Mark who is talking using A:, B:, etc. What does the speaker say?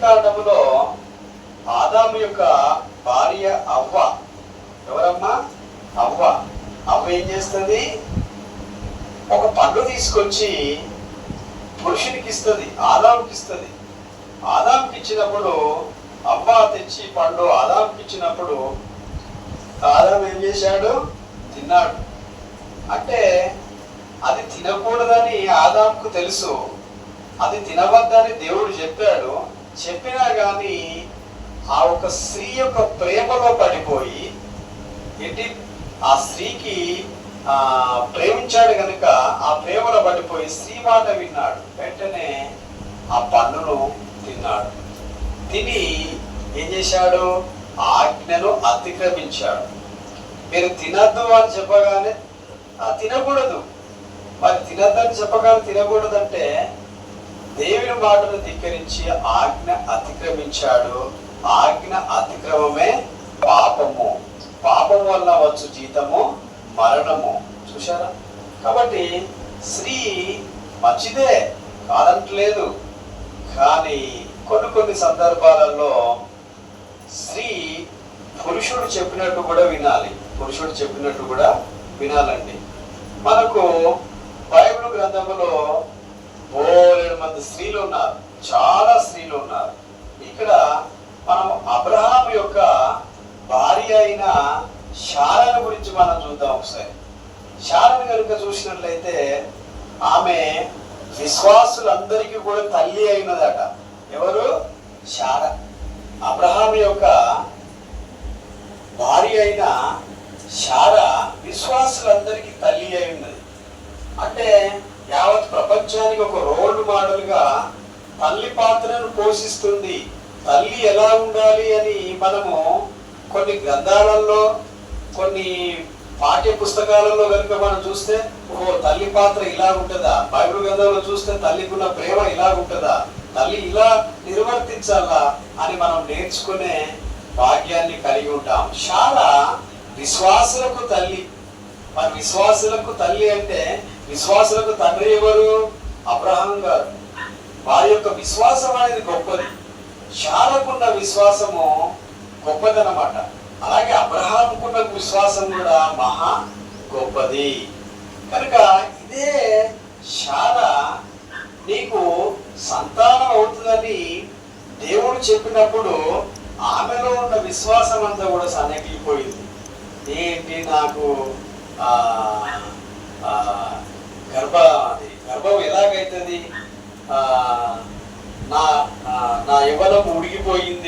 A: కాండములో ఆదాము యొక్క భార్య అవ్వ, ఎవరమ్మా? అవ్వ. అవ్వ ఏం చేస్తుంది? ఒక పండు తీసుకొచ్చి పురుషునికి ఇస్తుంది, ఆదాముకి ఇస్తుంది. ఆదాముకి ఇచ్చినప్పుడు అవ్వ తెచ్చి పండు ఆదాముకి ఇచ్చినప్పుడు ఆదాము ఏం చేశాడు? తిన్నాడు. అంటే అది తినకూడదని ఆదాముకు తెలుసు, అది తినవద్దని దేవుడు చెప్పాడు. చెప్పినా కానీ ఆ ఒక స్త్రీ యొక్క ప్రేమలో పడిపోయి ఏంటి, ఆ స్త్రీకి ప్రేమించాడు కనుక ఆ ప్రేమలో పడిపోయి స్త్రీ మాట విన్నాడు. వెంటనే ఆ పండును తిన్నాడు. తిని ఏం చేశాడు? ఆజ్ఞను అతిక్రమించాడు. మీరు తినద్దు అని చెప్పగానే తినకూడదు. మరి తినద్దని చెప్పగానే తినకూడదంటే దేవుని మాటను ధిక్కరించి ఆజ్ఞ అతిక్రమించాడు. ఆజ్ఞ అతిక్రమమే పాపము. పాపం వల్ల వచ్చు జీతము మరణము. చూశారా? కాబట్టి స్త్రీ మంచిదే కాదంటలేదు, కానీ కొన్ని సందర్భాలలో స్త్రీ పురుషుడు చెప్పినట్టు కూడా వినాలి. పురుషుడు చెప్పినట్టు కూడా వినాలండి. మనకు బైబిల్ గ్రంథంలో బోలెడు మంది స్త్రీలు ఉన్నారు, చాలా స్త్రీలు ఉన్నారు. ఇక్కడ మనం అబ్రహాం యొక్క భార్య అయిన శారాను గురించి మనం చూద్దాం ఒకసారి. శారాను కనుక చూసినట్లయితే ఆమె విశ్వాసులందరికీ కూడా తల్లి అయినదట. ఎవరు? శారా. అబ్రహాం యొక్క భార్య అయిన శారా విశ్వాసులందరికీ తల్లి అయి ఉన్నది. అంటే యావత్ ప్రపంచానికి ఒక రోల్ మోడల్గా తల్లి పాత్రను పోషిస్తుంది. తల్లి ఎలా ఉండాలి అని మనము కొన్ని గ్రంథాలలో, కొన్ని పాఠ్య పుస్తకాలలో కనుక మనం చూస్తే, ఓహో తల్లి పాత్ర ఇలా ఉంటుందా, బైబిల్ గ్రంథంలో చూస్తే తల్లికి ఉన్న ప్రేమ ఇలా ఉంటుందా, తల్లి ఇలా నిర్వర్తించాలా అని మనం నేర్చుకునే భాగ్యాన్ని కలిగి ఉంటాం. చాలా విశ్వాసులకు తల్లి. మరి విశ్వాసులకు తల్లి అంటే విశ్వాసులకు తండ్రి ఎవరు? అబ్రహాం గారు. వారి యొక్క విశ్వాసం అనేది గొప్పది. శారాకున్న విశ్వాసము గొప్పదన్నమాట. అలాగే అబ్రహాంకున్న విశ్వాసం కూడా మహా గొప్పది. కనుక ఇదే శారా నీకు సంతానం అవుతుందని దేవుడు చెప్పినప్పుడు ఆమెలో ఉన్న విశ్వాసం అంతా కూడా సన్నగిలిపోయింది. ఏంటి, నాకు గర్భం ఎలాగైతుంది, నా యవ్వనం ఉడిగిపోయింది